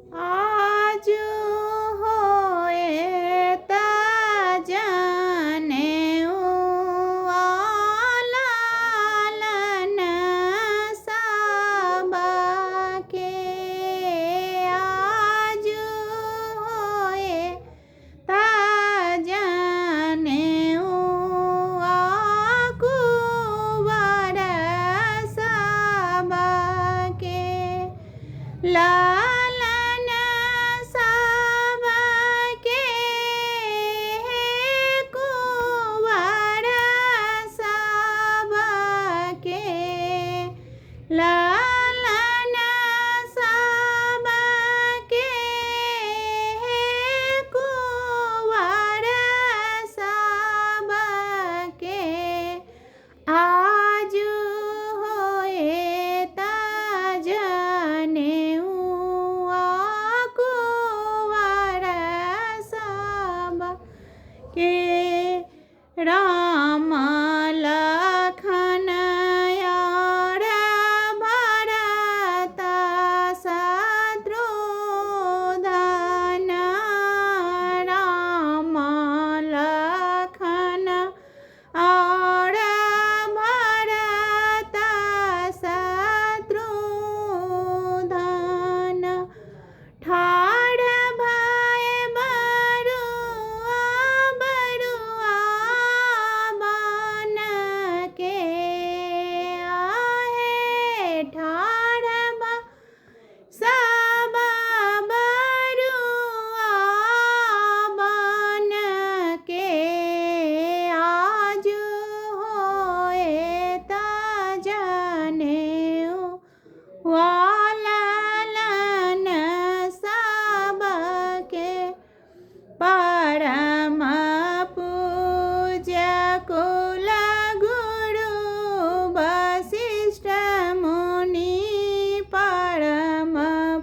आज होए ता जाने लालन साबा के। आज होए ता जाने कुंवर साबा के। लालन साबा के कुंवर साबा के। लालन साबा के कुंवर साबा के। आज होए ता जाने कुंवर साबा के। राम लखन और भरत शत्रुघ्न। राम लखन और भरत शत्रुघ्न। ठाड़ भय बरुआ बरुआ बन के। आहे ठाड़ सब बरुआ बन के। आज होए ता जाने लालन साबा के। परम पूज्य कुल गुरु वशिष्ठ मुनि। परम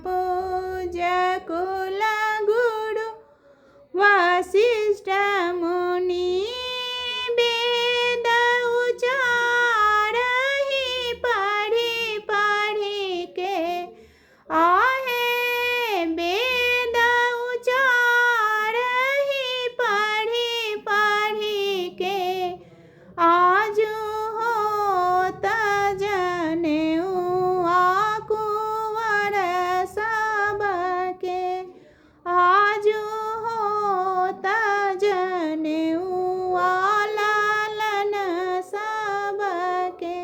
पूज्य कुल गुरु वशिष्ठ मुनि। वेद उचारहि पढ़ि पढ़ि के। आहे वेद उचारहि पढ़ि पढ़ि के। आज होत जनेऊ कुंवर साबा के। आज होत जनेऊ लालन साबा के।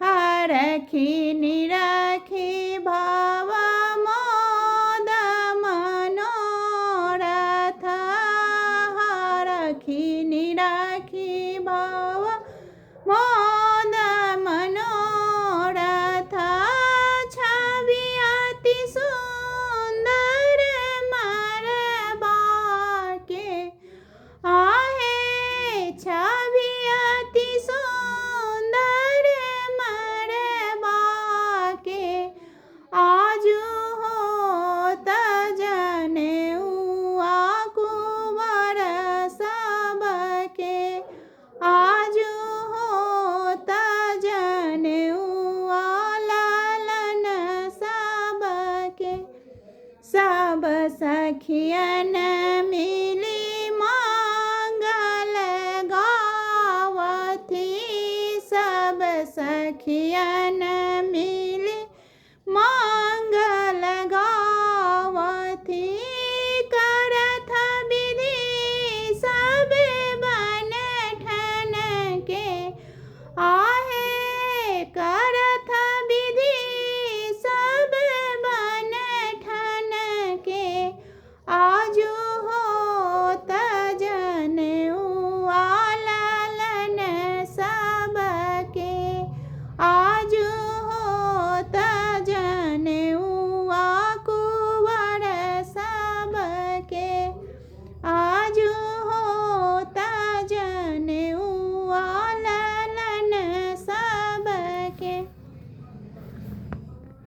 हरखी निरखी भाव मोद मनोरथ। हरखी निरखी भाव मोद मनोरथ। छवि अति सुंदर मरबा के। आहे छवि अति सुंदर मरबा के। आज होत जनेऊ कुंवर साबा के। आज होत जनेऊ लालन साबा के। सब सखियन मिल